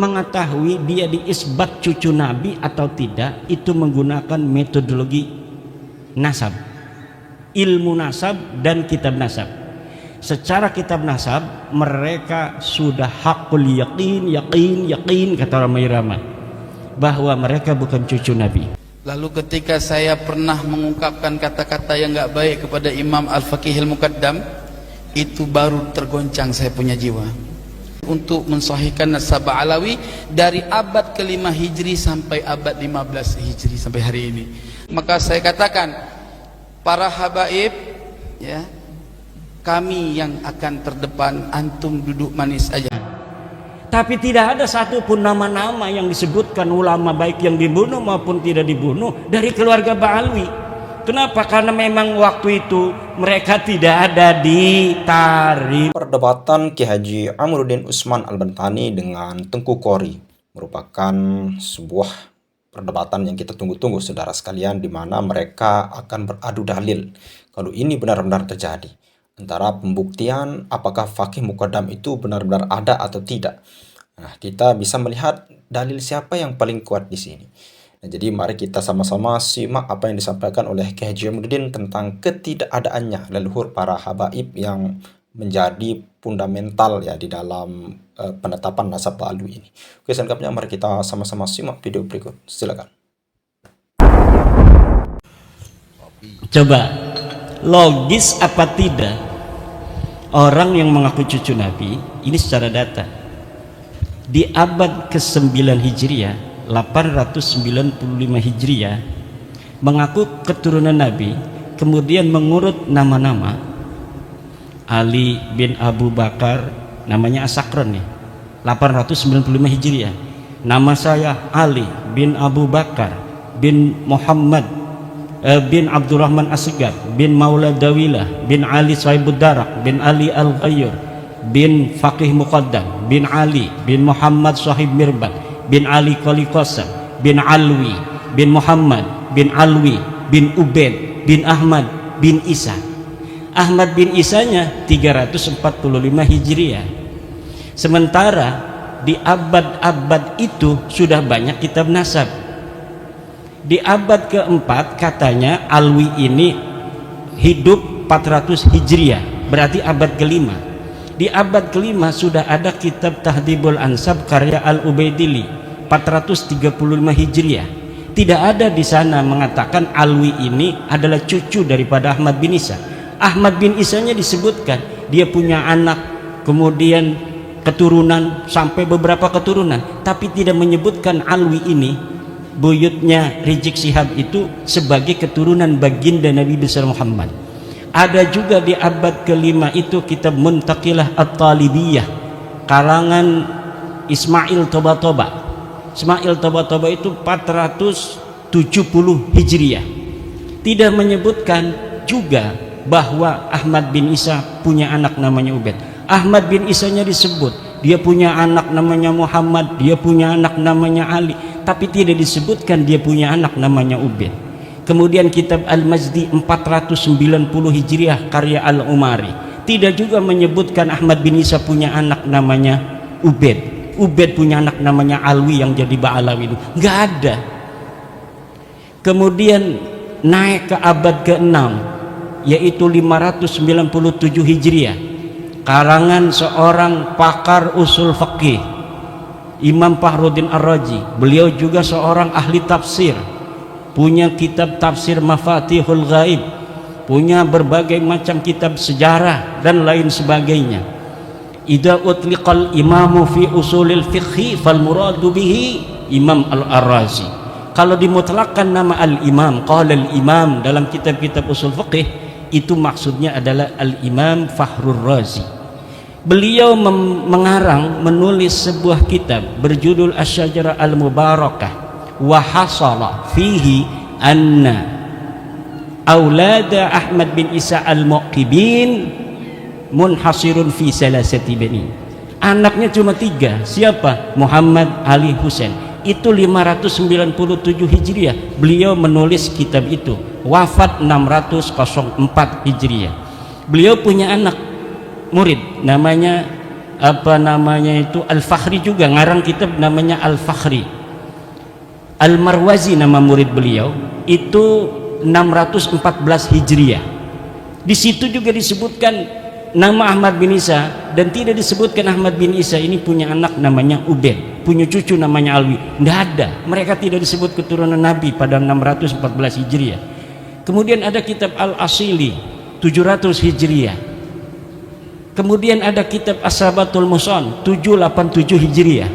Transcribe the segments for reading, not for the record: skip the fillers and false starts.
mengetahui dia diisbat cucu Nabi atau tidak itu menggunakan metodologi nasab, ilmu nasab dan kitab nasab. Secara kitab nasab mereka sudah hakul yakin kata Rama Irama bahwa mereka bukan cucu Nabi. Lalu ketika saya pernah mengungkapkan kata-kata yang enggak baik kepada Imam Al-Faqihil Muqaddam, itu baru tergoncang saya punya jiwa untuk mensahihkan nasab Alawi dari abad ke-5 Hijri sampai abad 15 Hijri sampai hari ini. Maka saya katakan, para habaib, ya, kami yang akan terdepan, antum duduk manis aja. Tapi tidak ada satupun nama-nama yang disebutkan ulama baik yang dibunuh maupun tidak dibunuh dari keluarga Ba'alwi. Kenapa? Karena memang waktu itu mereka tidak ada di tarikh. Perdebatan Ki Haji Amiruddin Utsman Al-Bantani dengan Tengku Qori merupakan sebuah perdebatan yang kita tunggu-tunggu saudara sekalian, di mana mereka akan beradu dalil kalau ini benar-benar terjadi, antara pembuktian apakah Faqih Muqaddam itu benar-benar ada atau tidak. Nah, kita bisa melihat dalil siapa yang paling kuat di sini. Nah, jadi mari kita sama-sama simak apa yang disampaikan oleh Ki Haji Amiruddin tentang ketidakadaannya leluhur para habaib yang menjadi fundamental ya di dalam penetapan nasab Ba'alwi ini. Oke, selengkapnya mari kita sama-sama simak video berikut. Silakan. Coba logis apa tidak orang yang mengaku cucu Nabi ini secara data di abad ke-9 Hijriah 895 Hijriah mengaku keturunan Nabi, kemudian mengurut nama-nama Ali bin Abu Bakar, namanya Asakron nih, 895 Hijriah. Nama saya Ali bin Abu Bakar bin Muhammad bin Abdurrahman Asgar bin Maula Dawilah bin Ali Sahibud Darak bin Ali Al-Ghayyur bin Faqih Muqaddam bin Ali bin Muhammad Sahib Mirbat bin Ali Qali Qasam bin Alwi bin Muhammad bin Alwi bin Ubaid bin Ahmad bin Isa. Ahmad bin Isanya 345 Hijriah. Sementara di abad-abad itu sudah banyak kitab nasab. Di abad keempat katanya Alwi ini hidup 400 Hijriah, berarti abad kelima. Di abad kelima sudah ada kitab Tahdhibul Ansab karya Al-Ubaidili 435 Hijriah. Tidak ada di sana mengatakan Alwi ini adalah cucu daripada Ahmad bin Isa. Ahmad bin Isanya disebutkan dia punya anak, kemudian keturunan sampai beberapa keturunan, tapi tidak menyebutkan Alwi ini buyutnya Rizik Syihab itu sebagai keturunan baginda Nabi besar Muhammad. Ada juga di abad kelima itu kitab Muntaqilah At-Talibiyah karangan Ismail Toba-Toba. Ismail Toba-Toba itu 470 Hijriah. Tidak menyebutkan juga bahwa Ahmad bin Isa punya anak namanya Ubaid. Ahmad bin Isanya disebut dia punya anak namanya Muhammad, dia punya anak namanya Ali, tapi tidak disebutkan dia punya anak namanya Ubaid. Kemudian kitab Al-Majdi 490 Hijriah karya Al-Umari tidak juga menyebutkan Ahmad bin Isa punya anak namanya Ubaid. Ubaid punya anak namanya Alwi yang jadi Ba'alawi itu nggak ada. Kemudian naik ke abad ke-6 yaitu 597 Hijriah karangan seorang pakar usul fikih Imam Fakhruddin Ar-Razi. Beliau juga seorang ahli tafsir, punya kitab tafsir Mafatihul Ghaib, punya berbagai macam kitab sejarah dan lain sebagainya. Idza utliqal imamu fi usulil fiqhi fal muradu bihi Imam Al-Ar-Razi. Kalau dimutlakkan nama al-imam, qala al-imam dalam kitab-kitab usul fiqh, itu maksudnya adalah Al-Imam Fakhrur Razi. Beliau menulis sebuah kitab berjudul Asy-Syajarah Al-Mubarakah wa hasala fihi anna aulada Ahmad bin Isa Al-Muqibin munhasirun fi salasati bani. Anaknya cuma 3. Siapa? Muhammad, Ali, Husain. Itu 597 Hijriah beliau menulis kitab itu. Wafat 604 Hijriah. Beliau punya anak murid namanya apa namanya itu Al-Fakhri juga ngarang kitab namanya Al-Fakhri. Al-Marwazi nama murid beliau itu 614 Hijriah. Di situ juga disebutkan nama Ahmad bin Isa, dan tidak disebutkan Ahmad bin Isa ini punya anak namanya Ubaid, punya cucu namanya Alwi. Tidak ada, mereka tidak disebut keturunan Nabi pada 614 Hijriah. Kemudian ada kitab Al-Asili 700 Hijriah. Kemudian ada kitab As-Sabatul Muson 787 Hijriah.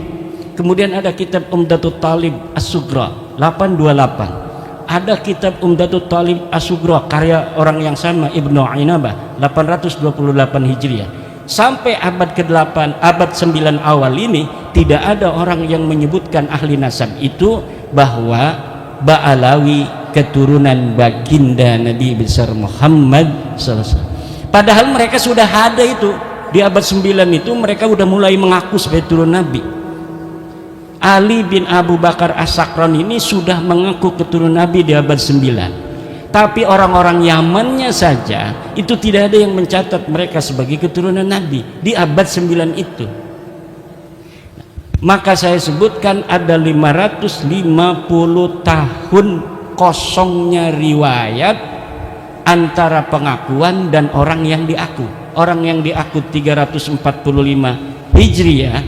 Kemudian ada kitab Umdatul Talib As-Sugra 828. Ada kitab Umdatul Talib As-Sugra karya orang yang sama Ibnu Ainabah 828 Hijriah. Sampai abad ke-8, abad 9 awal ini tidak ada orang yang menyebutkan ahli nasab itu bahwa Ba'alawi keturunan baginda Nabi besar Muhammad SAW. Padahal mereka sudah ada itu di abad 9 itu, mereka sudah mulai mengaku sebagai turun Nabi. Ali bin Abu Bakar As-Sakran ini sudah mengaku keturunan Nabi di abad 9. Tapi orang-orang Yamannya saja itu tidak ada yang mencatat mereka sebagai keturunan Nabi di abad 9 itu. Maka saya sebutkan ada 550 tahun kosongnya riwayat antara pengakuan dan orang yang diaku. Orang yang diaku 345 Hijriah,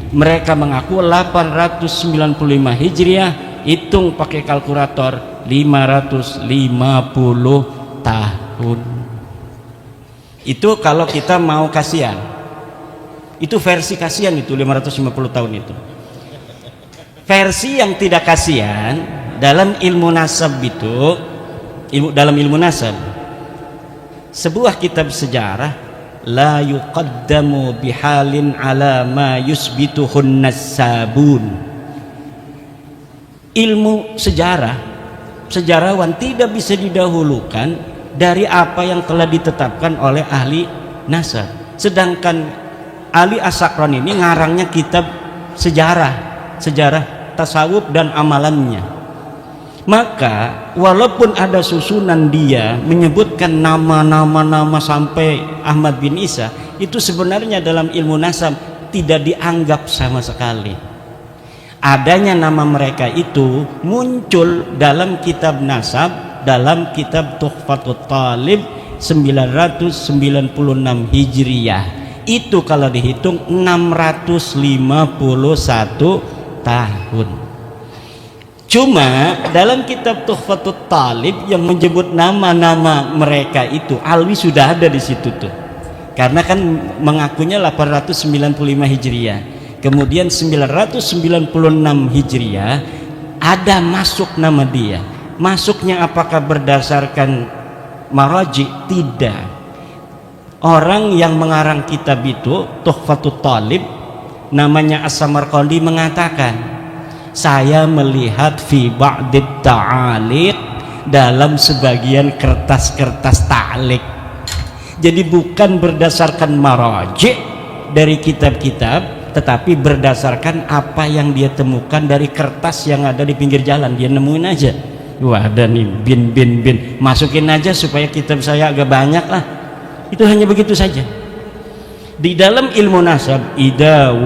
mereka mengaku 895 Hijriah. Hitung pakai kalkulator 550 tahun. Itu kalau kita mau kasihan. Itu versi kasihan itu 550 tahun itu. Versi yang tidak kasihan dalam ilmu nasab itu, dalam ilmu nasab, sebuah kitab sejarah la yuqaddamu bihalin ala ma yusbituhun nasabun. Ilmu sejarah, sejarawan tidak bisa didahulukan dari apa yang telah ditetapkan oleh ahli nasab. Sedangkan Ali As-Sakran ini ngarangnya kitab sejarah tasawuf dan amalannya. Maka walaupun ada susunan dia menyebutkan nama-nama sampai Ahmad bin Isa, itu sebenarnya dalam ilmu nasab tidak dianggap sama sekali. Adanya nama mereka itu muncul dalam kitab nasab, dalam kitab Tuhfatul Talib 996 Hijriah. Itu kalau dihitung 651 tahun. Cuma dalam kitab Tuhfatul Talib yang menyebut nama-nama mereka itu, Alwi sudah ada di situ tuh. Karena kan mengakunya 895 Hijriah. Kemudian 996 Hijriah ada masuk nama dia. Masuknya apakah berdasarkan maraji? Tidak. Orang yang mengarang kitab itu Tuhfatul Talib namanya As-Samarqandi mengatakan, saya melihat fi ba'dit ta'aliq, dalam sebagian kertas-kertas ta'liq. Jadi bukan berdasarkan maraji dari kitab-kitab, tetapi berdasarkan apa yang dia temukan dari kertas yang ada di pinggir jalan. Dia nemuin aja, wah ada nih bin, masukin aja supaya kitab saya agak banyak lah. Itu hanya begitu saja. Di dalam ilmu nasab, ida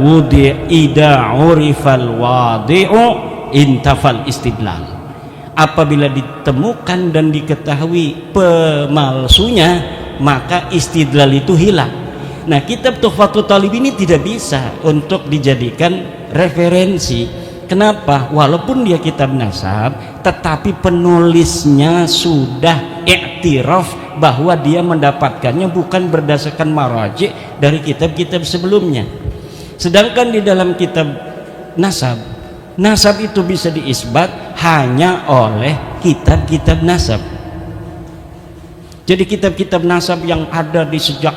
urifal wadi'u intafal istidlal. Apabila ditemukan dan diketahui pemalsunya, maka istidlal itu hilang. Nah, kitab Tuhfatul Talib ini tidak bisa untuk dijadikan referensi. Kenapa? Walaupun dia kitab nasab, tetapi penulisnya sudah iktiraf bahwa dia mendapatkannya bukan berdasarkan maraji dari kitab-kitab sebelumnya. Sedangkan di dalam kitab nasab, nasab itu bisa diisbat hanya oleh kitab-kitab nasab. Jadi kitab-kitab nasab yang ada di sejak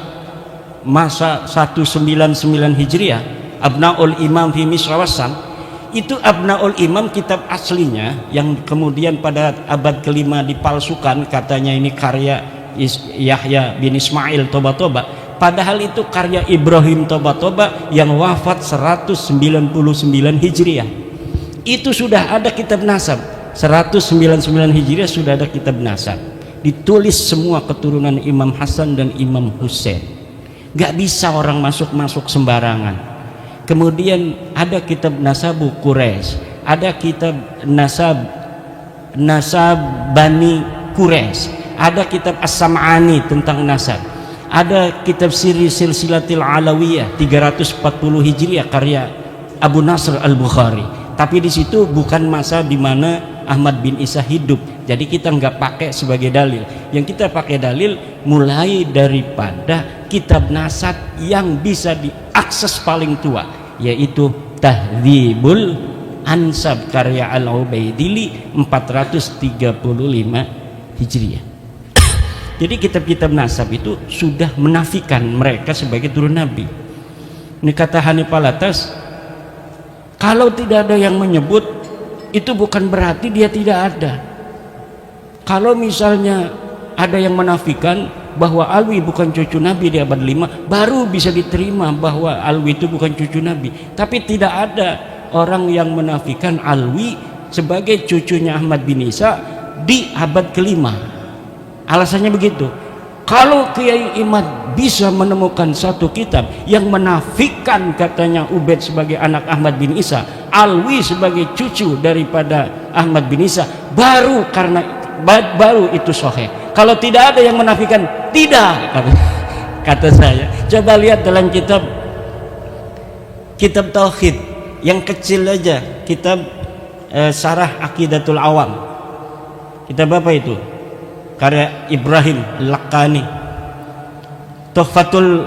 masa 199 Hijriah, Abnaul Imam fi Misrawasan, itu Abnaul Imam kitab aslinya yang kemudian pada abad ke-5 dipalsukan, katanya ini karya Yahya bin Ismail Toba-Toba, padahal itu karya Ibrahim Toba-Toba yang wafat 199 Hijriah. Itu sudah ada kitab nasab 199 Hijriah, sudah ada kitab nasab, ditulis semua keturunan Imam Hasan dan Imam Husain. nggak bisa orang masuk sembarangan. Kemudian ada kitab Nasabu Quraisy, ada kitab Nasab Bani Quraisy, ada kitab As-Sam'ani tentang nasab, ada kitab Silsilatil Alawiyah 340 Hijriah karya Abu Nasr Al-Bukhari. Tapi di situ bukan masa di mana Ahmad bin Isa hidup, jadi kita nggak pakai sebagai dalil. Yang kita pakai dalil mulai daripada kitab nasab yang bisa diakses paling tua, yaitu Tahdzibul Ansab karya Al-Ubaidili 435 Hijriah. Jadi kitab-kitab nasab itu sudah menafikan mereka sebagai turun Nabi. Ini kata Hanif Alatas, kalau tidak ada yang menyebut, itu bukan berarti dia tidak ada. Kalau misalnya ada yang menafikan bahwa Alwi bukan cucu Nabi di abad 5, baru bisa diterima bahwa Alwi itu bukan cucu Nabi. Tapi tidak ada orang yang menafikan Alwi sebagai cucunya Ahmad bin Isa di abad ke-5. Alasannya begitu. Kalau Kiai Imad bisa menemukan satu kitab yang menafikan katanya Ubaid sebagai anak Ahmad bin Isa, Alwi sebagai cucu daripada Ahmad bin Isa, baru itu sahih. Kalau tidak ada yang menafikan, tidak, kata saya. Coba lihat dalam kitab tauhid yang kecil aja, kitab Syarah Aqidatul Awam. Kitab apa itu? Karya Ibrahim Laqani, Tuhfatul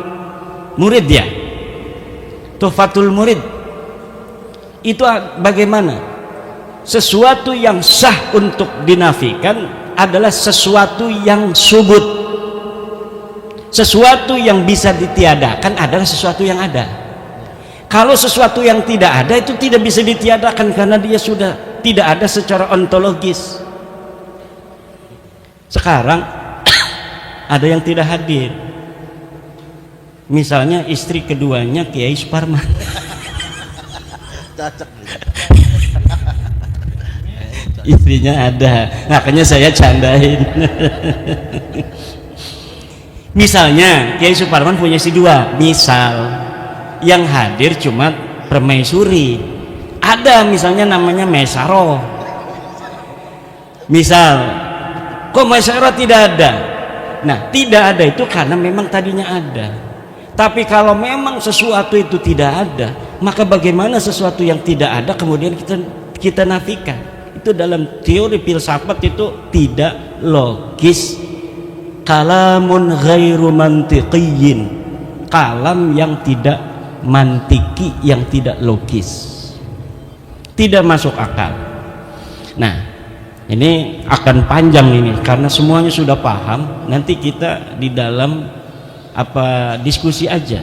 Murid ya. Tuhfatul Murid itu bagaimana? Sesuatu yang sah untuk dinafikan adalah sesuatu yang subut. Sesuatu yang bisa ditiadakan adalah sesuatu yang ada. Kalau sesuatu yang tidak ada itu tidak bisa ditiadakan karena dia sudah tidak ada secara ontologis. Sekarang ada yang tidak hadir, misalnya istri keduanya Kiai Suparman. Istrinya ada, makanya saya candain. Misalnya Kiai Suparman punya istri 2, misal yang hadir cuma permaisuri, ada misalnya namanya Mesaro, misal. Kok Masyarakat tidak ada? Nah, tidak ada itu karena memang tadinya ada. Tapi kalau memang sesuatu itu tidak ada, maka bagaimana sesuatu yang tidak ada kemudian kita nafikan? Itu dalam teori filsafat itu tidak logis. Kalamun ghairu mantiqiyyin, kalam yang tidak mantiki, yang tidak logis, tidak masuk akal. Nah, ini akan panjang ini karena semuanya sudah paham. Nanti kita di dalam diskusi aja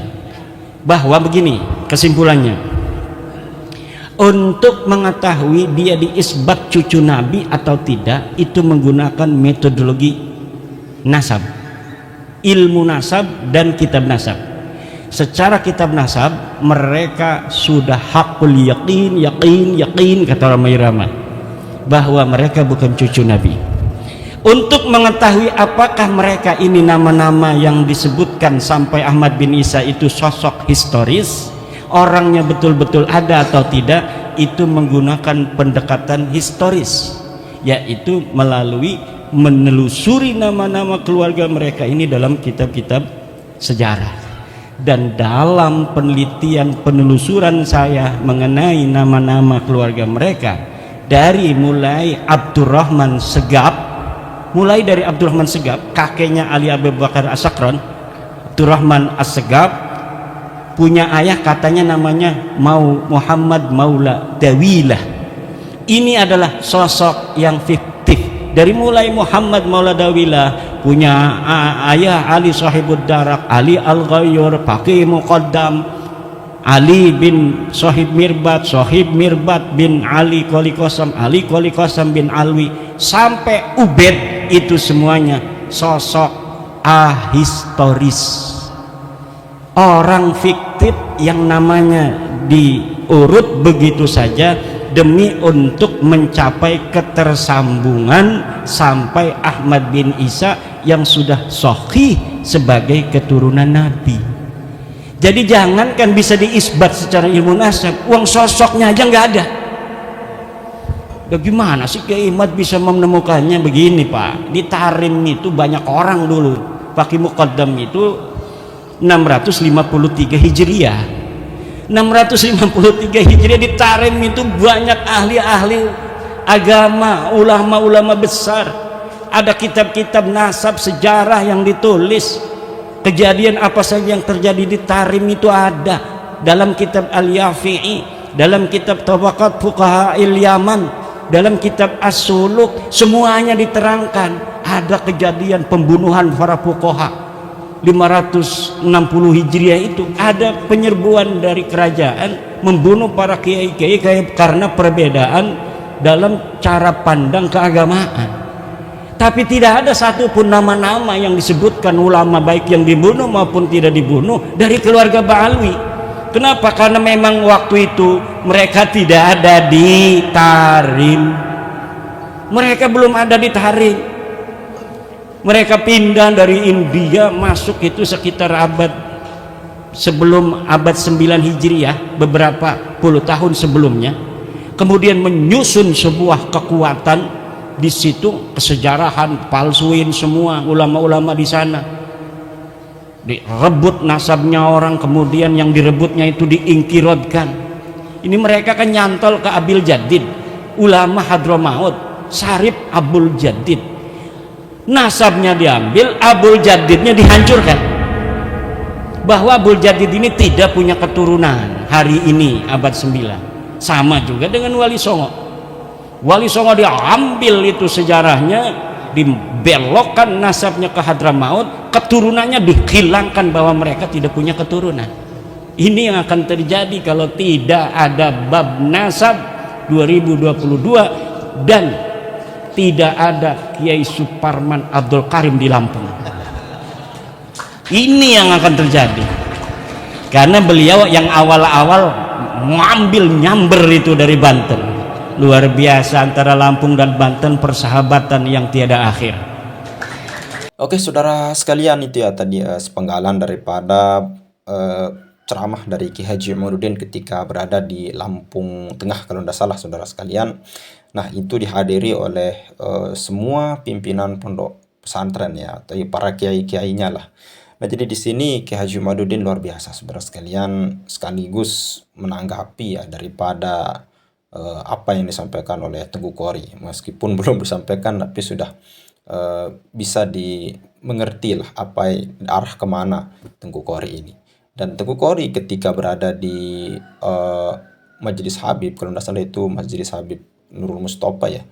bahwa begini kesimpulannya. Untuk mengetahui dia diisbat cucu Nabi atau tidak, itu menggunakan metodologi nasab, ilmu nasab dan kitab nasab. Secara kitab nasab mereka sudah hakul yakin kata Ramai Rama bahwa mereka bukan cucu Nabi. Untuk mengetahui apakah mereka ini nama-nama yang disebutkan sampai Ahmad bin Isa itu sosok historis, orangnya betul-betul ada atau tidak, itu menggunakan pendekatan historis, yaitu melalui menelusuri nama-nama keluarga mereka ini dalam kitab-kitab sejarah. Dan dalam penelitian penelusuran saya mengenai nama-nama keluarga mereka, dari mulai Abdurrahman Segaf, kakeknya Ali Abu Bakar As-Sakran, Abdurrahman As-Segaf punya ayah katanya namanya Muhammad Maula Dawilah. Ini adalah sosok yang fiktif. Dari mulai Muhammad Maula Dawilah punya ayah Ali Sahibud Darak, Ali Al-Ghayyur, Faqih Muqaddam, Ali bin Sahib Mirbat bin Ali Qoli Qasam bin Alwi, sampai Ubaid, itu semuanya sosok ahistoris, orang fiktif yang namanya diurut begitu saja demi untuk mencapai ketersambungan sampai Ahmad bin Isa yang sudah sahih sebagai keturunan Nabi. Jadi jangankan bisa diisbat secara ilmu nasab, uang sosoknya aja nggak ada. Bagaimana sih Kiai Imad bisa menemukannya? Begini Pak, di Tarim itu banyak orang dulu. Fakih Muqaddam itu 653 Hijriah. 653 Hijriah di Tarim itu banyak ahli-ahli agama, ulama-ulama besar. Ada kitab-kitab nasab sejarah yang ditulis. Kejadian apa saja yang terjadi di Tarim itu ada dalam kitab Al-Yafi'i, dalam kitab Tabaqat Fuqaha'il Yaman, dalam kitab As-Suluk, semuanya diterangkan. Ada kejadian pembunuhan para fuqaha 560 Hijriah itu, ada penyerbuan dari kerajaan membunuh para kiai-kiai karena perbedaan dalam cara pandang keagamaan. Tapi tidak ada satupun nama-nama yang disebutkan ulama baik yang dibunuh maupun tidak dibunuh dari keluarga Ba'alwi. Kenapa? Karena memang waktu itu mereka tidak ada di Tarim. Mereka belum ada di Tarim. Mereka pindah dari India masuk itu sekitar sebelum abad 9 Hijriah, beberapa puluh tahun sebelumnya. Kemudian menyusun sebuah kekuatan di situ, kesejarahan palsuin semua ulama-ulama di sana, direbut nasabnya orang, kemudian yang direbutnya itu diingkirodkan. Ini mereka kan nyantol ke Abil Jadid, ulama Hadramaut, Sarip Abul Jadid, nasabnya diambil, Abul Jadidnya dihancurkan, bahwa Abul Jadid ini tidak punya keturunan hari ini abad 9. Sama juga dengan Wali Songo. Wali Songo diambil itu sejarahnya, dibelokkan nasabnya ke Hadramaut, keturunannya dihilangkan bahwa mereka tidak punya keturunan. Ini yang akan terjadi kalau tidak ada bab nasab 2022 dan tidak ada Kiai Suparman Abdul Karim di Lampung. Ini yang akan terjadi karena beliau yang awal-awal ngambil nyamber itu dari Banten. Luar biasa, antara Lampung dan Banten persahabatan yang tiada akhir. Oke saudara sekalian, itu ya tadi sepenggalan daripada ceramah dari Ki Haji Imaduddin ketika berada di Lampung Tengah kalau tidak salah saudara sekalian. Nah itu dihadiri oleh semua pimpinan pondok pesantren ya, atau para kiai-kiainya lah. Nah jadi di sini Ki Haji Imaduddin luar biasa saudara sekalian, sekaligus menanggapi ya daripada apa yang disampaikan oleh Tengku Qori, meskipun belum disampaikan tapi sudah bisa dimengerti lah apa arah kemana Tengku Qori ini. Dan Tengku Qori ketika berada di Majelis Habib, kalau tidak salah itu Majelis Habib Nurul Mustafa ya,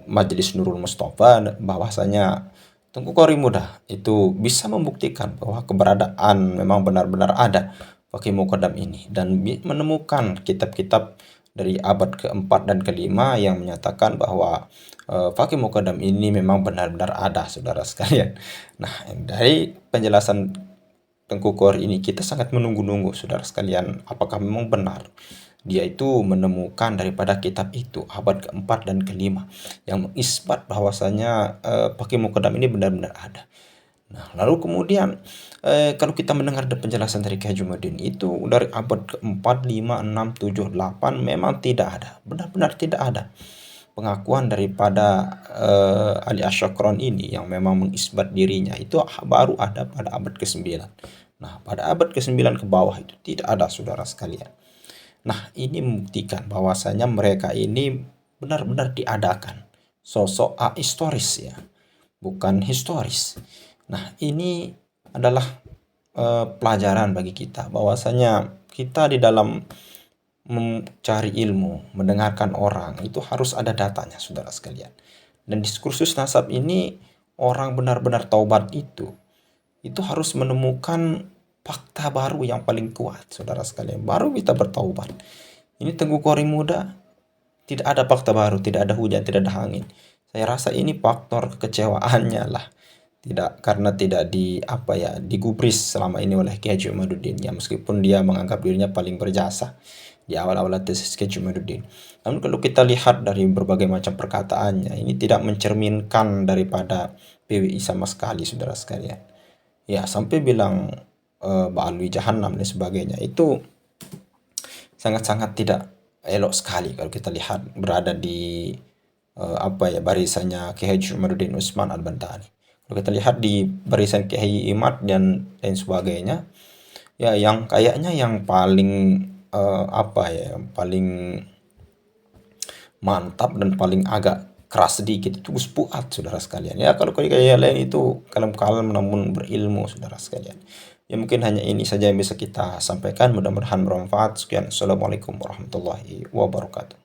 Majelis Nurul Mustafa, bahwasanya Tengku Qori Muda itu bisa membuktikan bahwa keberadaan memang benar-benar ada Fakih Muqaddam ini, dan menemukan kitab-kitab dari abad keempat dan kelima yang menyatakan bahwa Fakih Muqaddam ini memang benar-benar ada saudara sekalian. Nah dari penjelasan Tengku Qori ini kita sangat menunggu-nunggu saudara sekalian, apakah memang benar dia itu menemukan daripada kitab itu abad keempat dan kelima yang mengisbat bahwasanya Fakih Muqaddam ini benar-benar ada. Nah lalu kemudian kalau kita mendengar penjelasan dari Ki Haji Imaduddin itu dari abad keempat, 5, 6, 7, 8 memang tidak ada, benar-benar tidak ada pengakuan daripada Ali Asy'akran ini yang memang mengisbat dirinya, itu baru ada pada abad ke-9. Nah pada abad ke-9 ke bawah itu tidak ada saudara sekalian. Nah ini membuktikan bahwasanya mereka ini benar-benar diadakan sosok ahistoris ya, bukan historis. Nah ini adalah pelajaran bagi kita bahwasanya kita di dalam mencari ilmu, mendengarkan orang itu harus ada datanya saudara sekalian. Dan diskursus nasab ini orang benar-benar taubat itu harus menemukan fakta baru yang paling kuat saudara sekalian, baru kita bertaubat. Ini Tengku Qori Muda tidak ada fakta baru, tidak ada hujan, tidak ada angin. Saya rasa ini faktor kekecewaannya lah, tidak karena tidak digubris selama ini oleh Ki Haji Imaduddin ya, meskipun dia menganggap dirinya paling berjasa di awal-awal tesis Ki Haji Imaduddin. Namun kalau kita lihat dari berbagai macam perkataannya, ini tidak mencerminkan daripada PWI sama sekali saudara sekalian ya, sampai bilang ba'alwi jahannam dan sebagainya, itu sangat-sangat tidak elok sekali kalau kita lihat berada di barisannya Kiai Haji Umaruddin Utsman Al-Bantani. Kalau kita lihat di barisan Kiai Imad dan lain sebagainya, ya yang kayaknya yang paling yang paling mantap dan paling agak keras sedikit itu Gus Fuad, saudara sekalian. Ya kalau kayak lain itu kalem-kalem namun berilmu, saudara sekalian. Ya mungkin hanya ini saja yang bisa kita sampaikan, mudah-mudahan bermanfaat. Sekian, assalamualaikum warahmatullahi wabarakatuh.